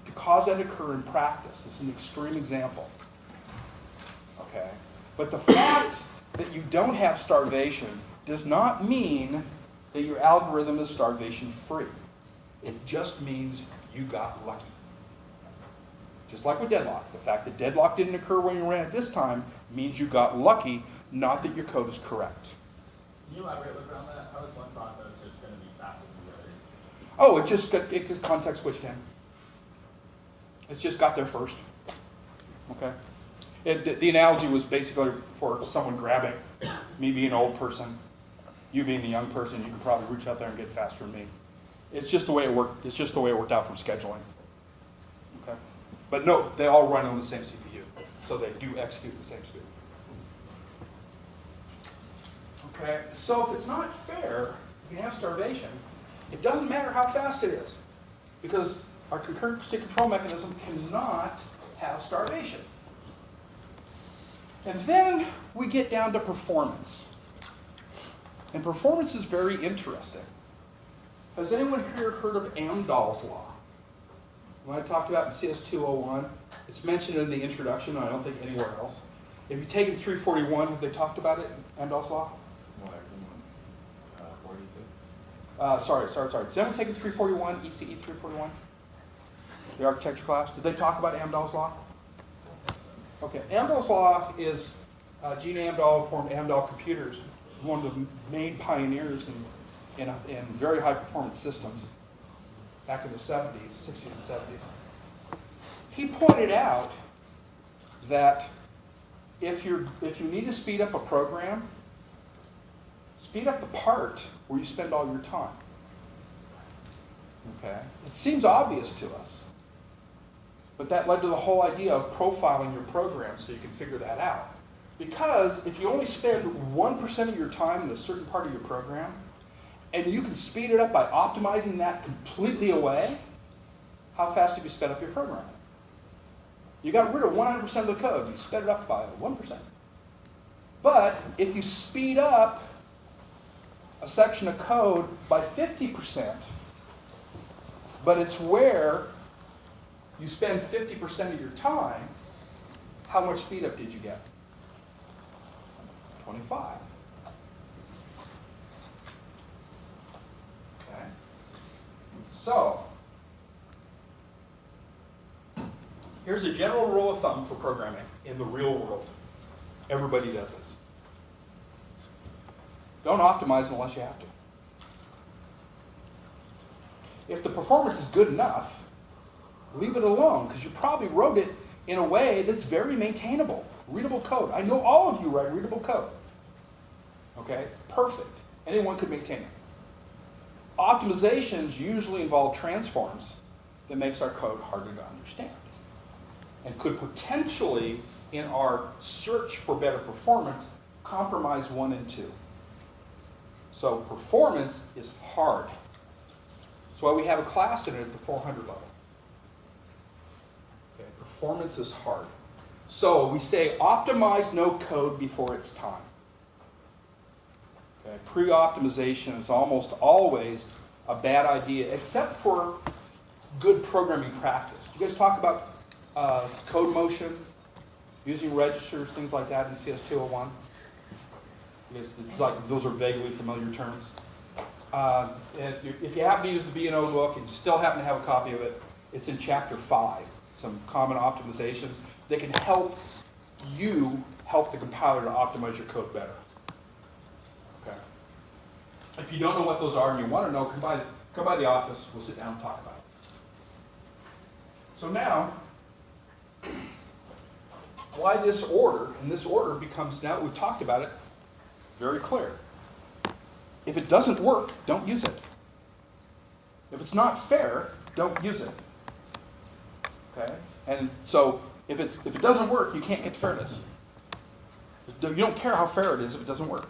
to cause that to occur in practice. This is an extreme example. Okay? But the fact that you don't have starvation does not mean that your algorithm is starvation free. It just means you got lucky. Just like with deadlock. The fact that deadlock didn't occur when you ran it this time means you got lucky, not that your code is correct. Can you elaborate a little bit on that? How is one process just going to be faster than the other? Oh, it just context switched in. It's just got there first. Okay? The analogy was basically for someone grabbing, me being an old person, you being a young person, you could probably reach out there and get faster than me. It's just the way it worked. It's just the way it worked out from scheduling. Okay? But no, they all run on the same CPU, so they do execute at the same speed. Okay? So if it's not fair, you can have starvation. It doesn't matter how fast it is, because our concurrency control mechanism cannot have starvation. And then we get down to performance. And performance is very interesting. Has anyone here heard of Amdahl's law? When I talked about in CS201, it's mentioned in the introduction, I don't think anywhere else. If you take it 341, have they talked about it, Amdahl's law? No, everyone. 46? Sorry. Has anyone taken 341, ECE 341? The architecture class? Did they talk about Amdahl's law? Okay, Amdahl's law is Gene Amdahl formed Amdahl Computers, one of the main pioneers in very high performance systems back in the 70s, 60s and 70s. He pointed out that if you need to speed up a program, speed up the part where you spend all your time. Okay? It seems obvious to us. But that led to the whole idea of profiling your program so you can figure that out. Because if you only spend 1% of your time in a certain part of your program, and you can speed it up by optimizing that completely away, how fast have you sped up your program? You got rid of 100% of the code. You sped it up by 1%. But if you speed up a section of code by 50%, but it's where you spend 50% of your time, how much speed up did you get? 25. Okay. So, here's a general rule of thumb for programming in the real world. Everybody does this. Don't optimize unless you have to. If the performance is good enough, leave it alone, because you probably wrote it in a way that's very maintainable. Readable code. I know all of you write readable code. Okay? It's perfect. Anyone could maintain it. Optimizations usually involve transforms that makes our code harder to understand and could potentially, in our search for better performance, compromise 1 and 2. So performance is hard. That's why we have a class in it at the 400 level. Okay, performance is hard. So we say optimize no code before it's time. Okay, pre-optimization is almost always a bad idea, except for good programming practice. You guys talk about code motion, using registers, things like that in CS201? It's like those are vaguely familiar terms. If you happen to use the B&O book and you still happen to have a copy of it, it's in chapter 5, some common optimizations that can help you help the compiler to optimize your code better. Okay. If you don't know what those are and you want to know, come by the office, we'll sit down and talk about it. So now, why this order? And this order becomes, now that we've talked about it, very clear. If it doesn't work, don't use it. If it's not fair, don't use it. Okay? And so if it doesn't work, you can't get to fairness. You don't care how fair it is if it doesn't work.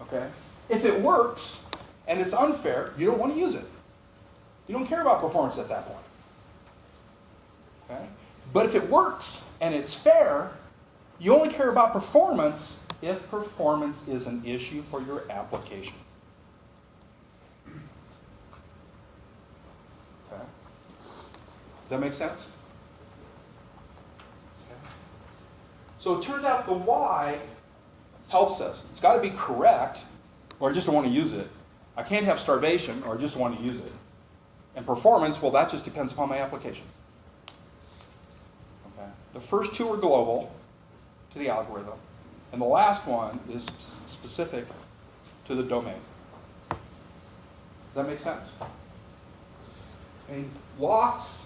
Okay? If it works and it's unfair, you don't want to use it. You don't care about performance at that point. Okay? But if it works and it's fair, you only care about performance if performance is an issue for your application. Okay? Does that make sense? Okay. So it turns out the why helps us. It's got to be correct, or I just don't want to use it. I can't have starvation, or I just want to use it. And performance, well, that just depends upon my application. Okay. The first two are global to the algorithm, and the last one is specific to the domain. Does that make sense? I mean, locks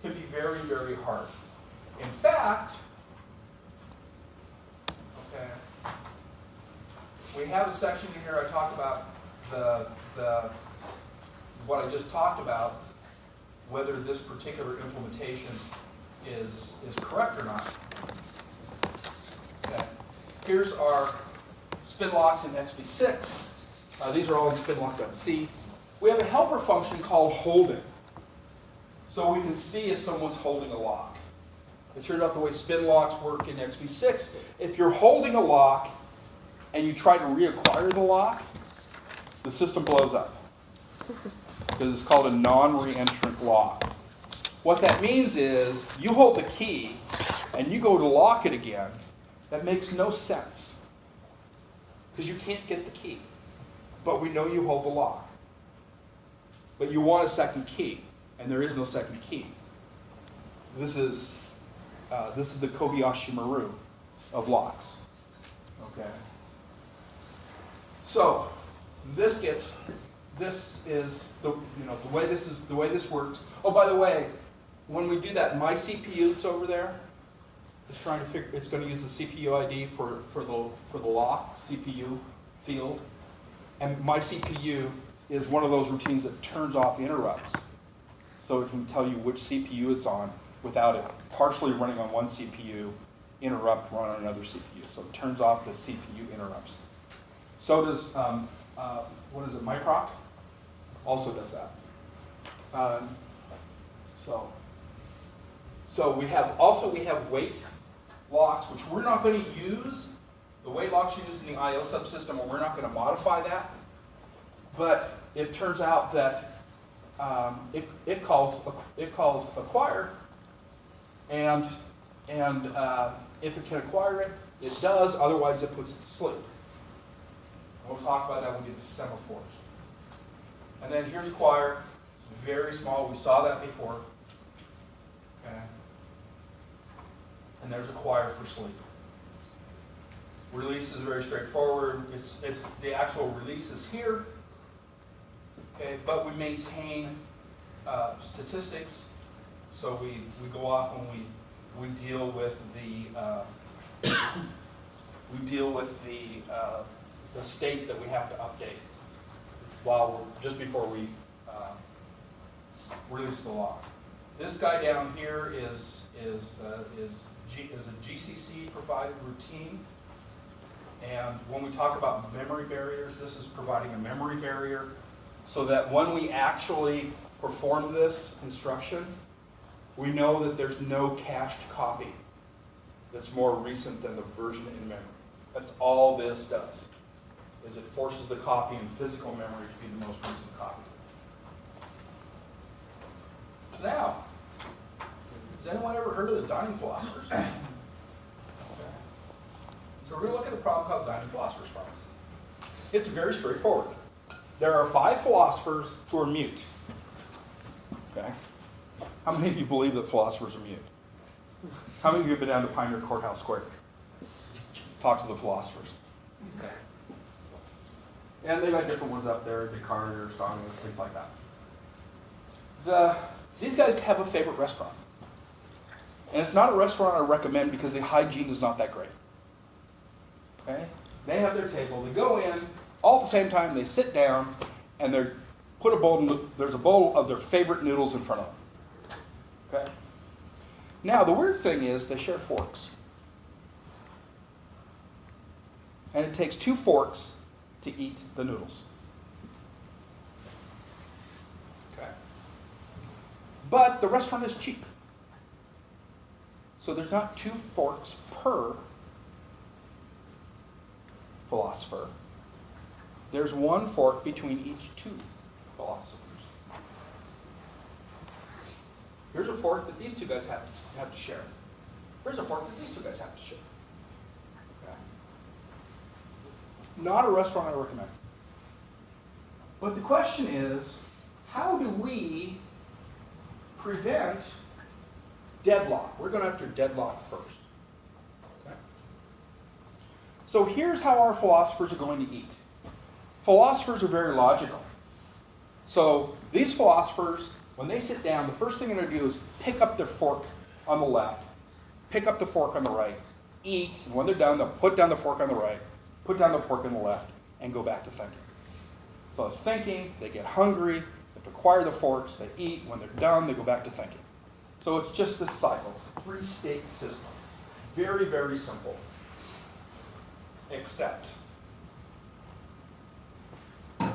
can be very, very hard. In fact, okay, we have a section in here I talk about what I just talked about, whether this particular implementation is correct or not. Okay. Here's our spin locks in XV6. These are all in spinlock.c. We have a helper function called holding. So we can see if someone's holding a lock. It turns out the way spin locks work in XV6, if you're holding a lock and you try to reacquire the lock, the system blows up. Because it's called a non-reentrant lock. What that means is you hold the key and you go to lock it again. That makes no sense. Because you can't get the key. But we know you hold the lock. But you want a second key, and there is no second key. This is the Kobayashi Maru of locks. Okay. So this is the way this works. Oh, by the way, when we do that, my CPU that's over there is trying to figure. It's going to use the CPU ID for the lock CPU field, and my CPU is one of those routines that turns off interrupts, so it can tell you which CPU it's on without it partially running on one CPU, interrupt run on another CPU. So it turns off the CPU interrupts. So does what is it? MyProc also does that. So we have wait locks, which we're not going to use. The wait locks used in the I/O subsystem, and we're not going to modify that. But it turns out that it calls acquire, and if it can acquire it, it does. Otherwise, it puts it to sleep. We'll talk about that when we get to semaphores. And then here's acquire. It's very small. We saw that before. Okay. And there's acquire for sleep. Release is very straightforward. It's the actual release is here. Okay, but we maintain statistics. So we go off when we deal with the state that we have to update just before we release the lock. This guy down here is a GCC provided routine. And when we talk about memory barriers, this is providing a memory barrier so that when we actually perform this instruction, we know that there's no cached copy that's more recent than the version in memory. That's all this does, is it forces the copy in physical memory to be the most recent copy. Now, has anyone ever heard of the dining philosophers? Okay. So we're going to look at a problem called the dining philosophers problem. It's very straightforward. There are 5 philosophers who are mute. Okay. How many of you believe that philosophers are mute? How many of you have been down to Pioneer Courthouse Square? Talk to the philosophers. Okay. And they got different ones up there, Descartes, Aristotle, things like that. These guys have a favorite restaurant. And it's not a restaurant I recommend because the hygiene is not that great. Okay? They have their table, they go in, all at the same time, they sit down, and there's a bowl of their favorite noodles in front of them. Okay? Now, the weird thing is they share forks. And it takes 2 forks to eat the noodles. Okay? But the restaurant is cheap. So there's not 2 forks per philosopher. There's 1 fork between each 2 philosophers. Here's a fork that these two guys have to share. Here's a fork that these two guys have to share. Okay. Not a restaurant I recommend. But the question is, how do we prevent deadlock? We're going after deadlock first. Okay. So here's how our philosophers are going to eat. Philosophers are very logical. So these philosophers, when they sit down, the first thing they're going to do is pick up their fork on the left, pick up the fork on the right, eat, and when they're done, they'll put down the fork on the right, put down the fork on the left, and go back to thinking. So they're thinking, they get hungry, they have to acquire the forks, they eat, when they're done, they go back to thinking. So it's just this cycle, three-state system. Very, very simple. Except, okay.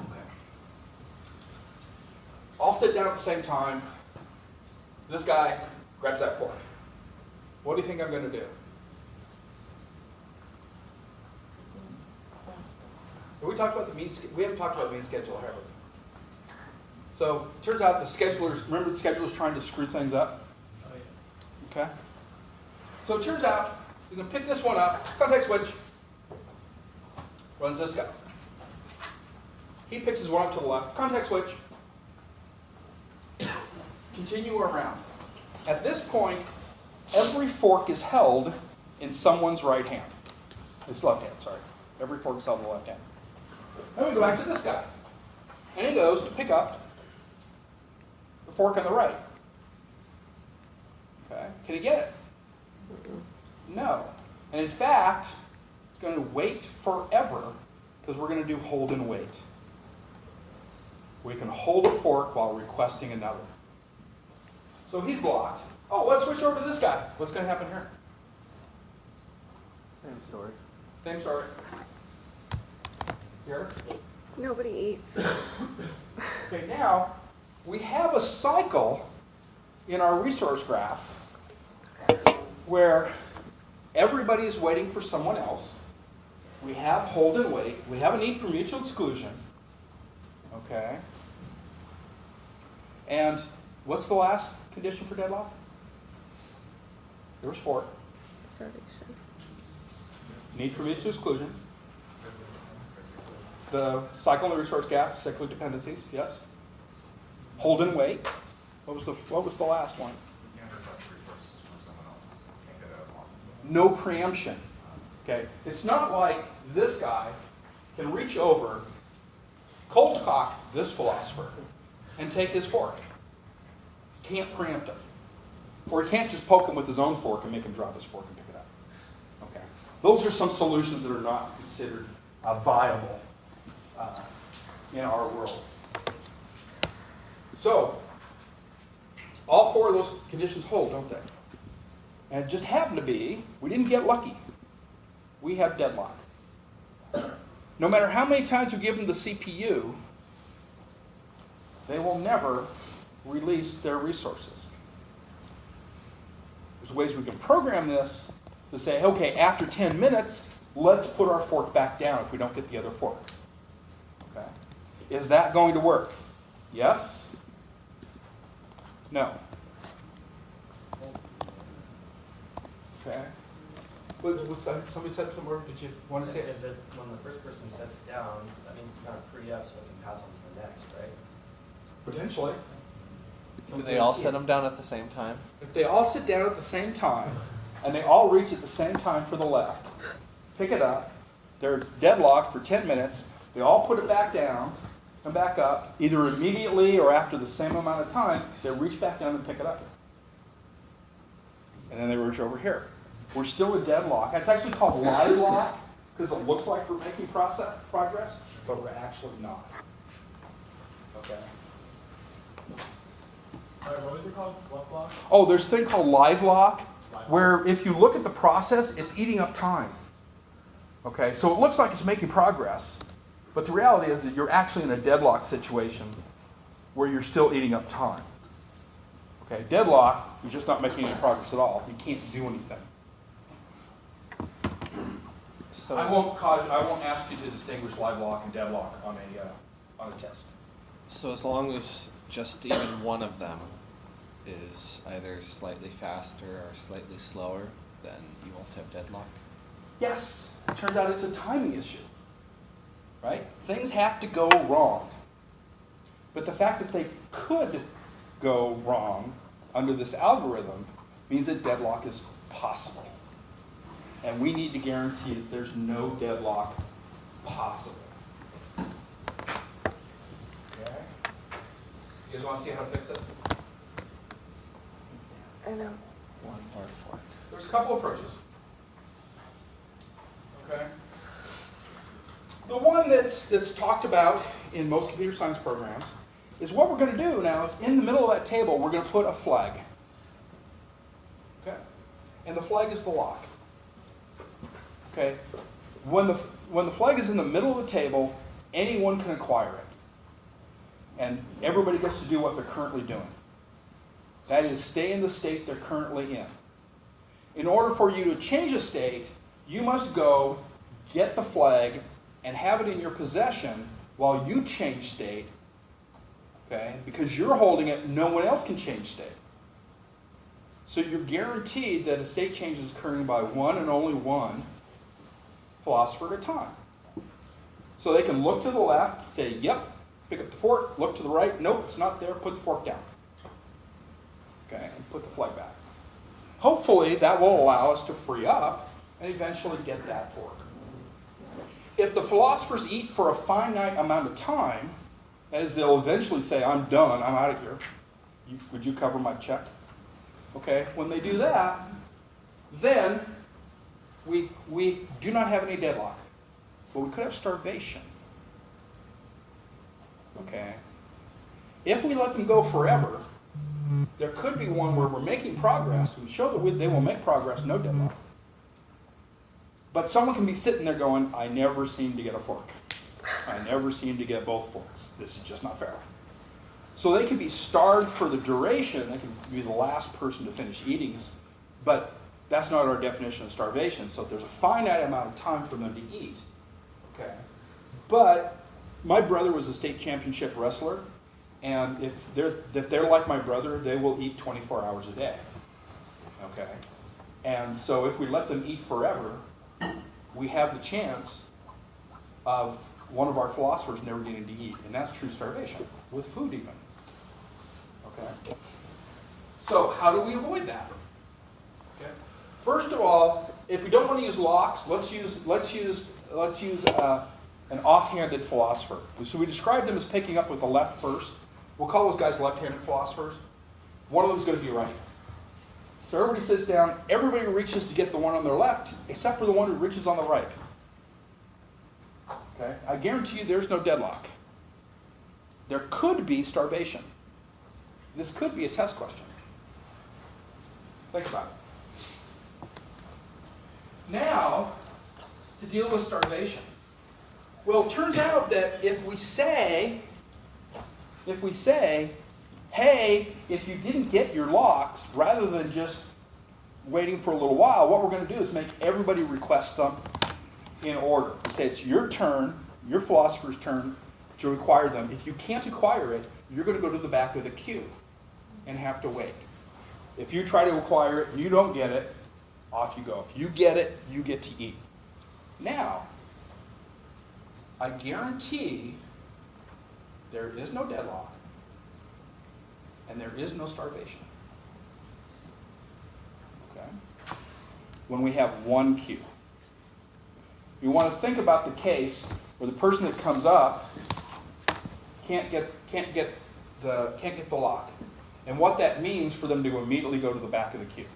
All sit down at the same time. This guy grabs that fork. What do you think I'm going to do? Have we talked about the meeting? We haven't talked about meeting schedule, have we? So it turns out the schedulers, remember the schedulers trying to screw things up? Oh, yeah. Okay. So it turns out you can pick this one up, contact switch, runs this guy. He picks his one up to the left, contact switch, continue around. At this point, every fork is held in someone's right hand. It's left hand, sorry. Every fork is held in the left hand. Then we go back to this guy. And he goes to pick up the fork on the right. Okay, can he get it? No. And in fact, it's going to wait forever because we're going to do hold and wait. We can hold a fork while requesting another. So he's blocked. Oh, let's switch over to this guy. What's going to happen here? Same story. Same story. Here. Nobody eats. Okay, now we have a cycle in our resource graph where everybody is waiting for someone else. We have hold and wait. We have a need for mutual exclusion. Okay. And what's the last condition for deadlock? There was 4. Starvation. Need for mutual exclusion. The cycle and the resource gap, cyclic dependencies, yes. Hold and wait. What was the last one? You can't request a resource from someone else. Can't get it along from someone No preemption. Okay? It's not like this guy can reach over, cold cock this philosopher, and take his fork. Can't preempt him. Or he can't just poke him with his own fork and make him drop his fork and pick it up. Okay? Those are some solutions that are not considered viable in our world. So, all 4 of those conditions hold, don't they? And it just happened to be, we didn't get lucky. We have deadlock. No matter how many times we give them the CPU, they will never release their resources. There's ways we can program this to say, okay, after 10 minutes, let's put our fork back down if we don't get the other fork. Okay? Is that going to work? Yes? No? Okay. Somebody said somewhere, did you want to say it? Is it when the first person sets it down, that means it's going to free up so it can pass on to the next, right? Potentially. Do they all set them down at the same time? If they all sit down at the same time, and they all reach at the same time for the left, pick it up, they're deadlocked for 10 minutes, they all put it back down and back up, either immediately or after the same amount of time, they reach back down and pick it up. And then they reach over here. We're still in deadlock. It's actually called live lock because it looks like we're making progress, but we're actually not. Okay. Sorry, what was it called? What block? Oh, there's a thing called live lock, where if you look at the process, it's eating up time. Okay, so it looks like it's making progress, but the reality is that you're actually in a deadlock situation where you're still eating up time. Okay, deadlock, you're just not making any progress at all. You can't do anything. So I won't ask you to distinguish live lock and deadlock on a test. So as long as just even one of them is either slightly faster or slightly slower, then you won't have deadlock? Yes, it turns out it's a timing issue, right? Things have to go wrong. But the fact that they could go wrong under this algorithm means that deadlock is possible. And we need to guarantee that there's no deadlock possible. Okay? You guys want to see how to fix this? I know. One or fork. There's a couple approaches. Okay? The one that's talked about in most computer science programs is what we're going to do now is in the middle of that table, we're going to put a flag. Okay? And the flag is the lock. Okay? When the flag is in the middle of the table, anyone can acquire it. And everybody gets to do what they're currently doing. That is, stay in the state they're currently in. In order for you to change a state, you must go get the flag and have it in your possession while you change state. Okay? Because you're holding it, no one else can change state. So you're guaranteed that a state change is occurring by one and only one philosopher at a time. So they can look to the left, say, yep, pick up the fork, look to the right, nope, it's not there, put the fork down. Okay, and put the flag back. Hopefully that will allow us to free up and eventually get that fork. If the philosophers eat for a finite amount of time, as they'll eventually say, I'm done, I'm out of here, would you cover my check? Okay, when they do that, then we do not have any deadlock, but we could have starvation. Okay? If we let them go forever, there could be one where we're making progress. We show that they will make progress, no deadlock. But someone can be sitting there going, I never seem to get a fork. I never seem to get both forks. This is just not fair. So they can be starved for the duration. They can be the last person to finish eating. But that's not our definition of starvation. So there's a finite amount of time for them to eat. Okay. But my brother was a state championship wrestler. And if they're like my brother, they will eat 24 hours a day. Okay? And so if we let them eat forever, we have the chance of one of our philosophers never getting to eat. And that's true starvation, with food even. Okay? So how do we avoid that? Okay? First of all, if we don't want to use locks, let's use an offhanded philosopher. So we describe them as picking up with the left first. We'll call those guys left-handed philosophers. One of them is going to be right. So everybody sits down. Everybody reaches to get the one on their left, except for the one who reaches on the right. Okay? I guarantee you there's no deadlock. There could be starvation. This could be a test question. Think about it. Now, to deal with starvation. Well, it turns out that if we say, hey, if you didn't get your locks, rather than just waiting for a little while, what we're going to do is make everybody request them in order. We say it's your turn, your philosopher's turn, to acquire them. If you can't acquire it, you're going to go to the back of the queue and have to wait. If you try to acquire it and you don't get it, off you go. If you get it, you get to eat. Now, I guarantee there is no deadlock and there is no starvation. Okay? When we have one queue. You want to think about the case where the person that comes up can't get the lock, and what that means for them to immediately go to the back of the queue.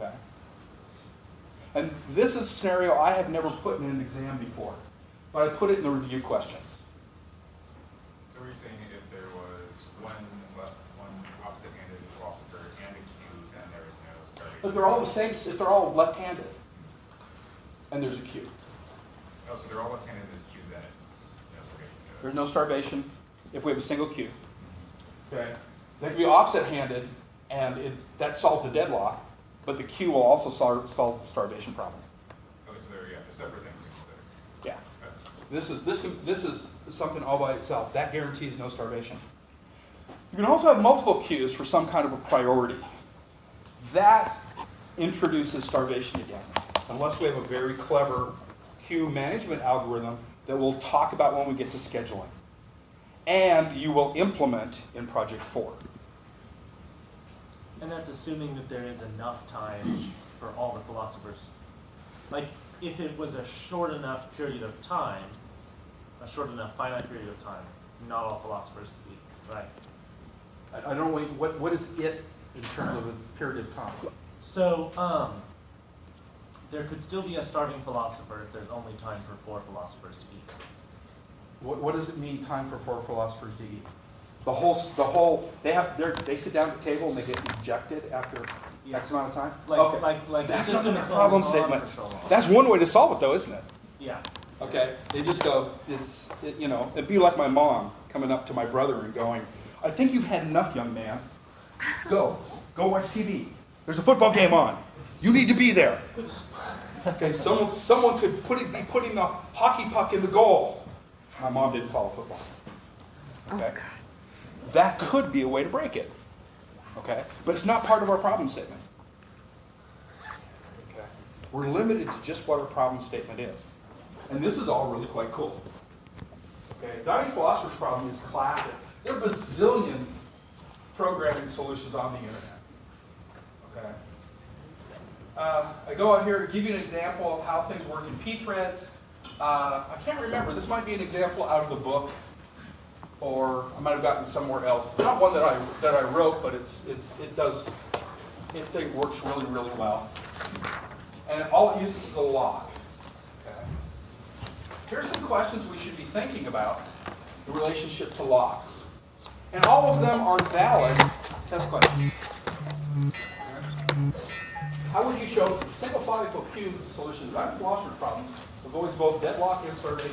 Okay? And this is a scenario I have never put in an exam before, but I put it in the review questions. So were you saying if there was one opposite-handed philosopher and a queue, then there is no starvation? But they're all the same, if they're all left-handed, and there's a queue. Oh, so they're all left-handed, there's a queue, then it's no starvation. There's no starvation if we have a single queue. Okay? They can be opposite-handed, and that solves the deadlock, but the queue will also solve the starvation problem. Okay, so they're separate things to consider. Yeah. Okay. This is something all by itself. That guarantees no starvation. You can also have multiple queues for some kind of a priority. That introduces starvation again, unless we have a very clever queue management algorithm that we'll talk about when we get to scheduling. And you will implement in Project 4. And that's assuming that there is enough time for all the philosophers. Like, if it was a short enough period of time, a short enough finite period of time, not all philosophers to be, right? I don't know, what is it in terms of a period of time? So, there could still be a starving philosopher if there's only time for 4 philosophers to eat. What does it mean, time for 4 philosophers to eat? The whole, they sit down at the table and they get ejected after Yeah. X amount of time? Like, Okay. like That's the not system a is problem going on statement. for so long. That's one way to solve it though, isn't it? Yeah. Okay, they just go, it'd be like my mom coming up to my brother and going, I think you've had enough, young man. Go watch TV. There's a football game on. You need to be there. Okay, someone could be putting the hockey puck in the goal. My mom didn't follow football. Okay? That could be a way to break it. Okay? But it's not part of our problem statement. Okay? We're limited to just what our problem statement is. And this is all really quite cool. Okay? Dying Philosopher's Problem is classic. There are bazillion programming solutions on the internet. Okay? I go out here to give you an example of how things work in pthreads. I can't remember. This might be an example out of the book, or I might have gotten somewhere else. It's not one that I wrote, but it works really, really well. And all it uses is a lock. Okay. Here's some questions we should be thinking about in relationship to locks. And all of them are valid test questions. How would you show simplify for Q solution to the philosopher's problem avoids both deadlock and starvation?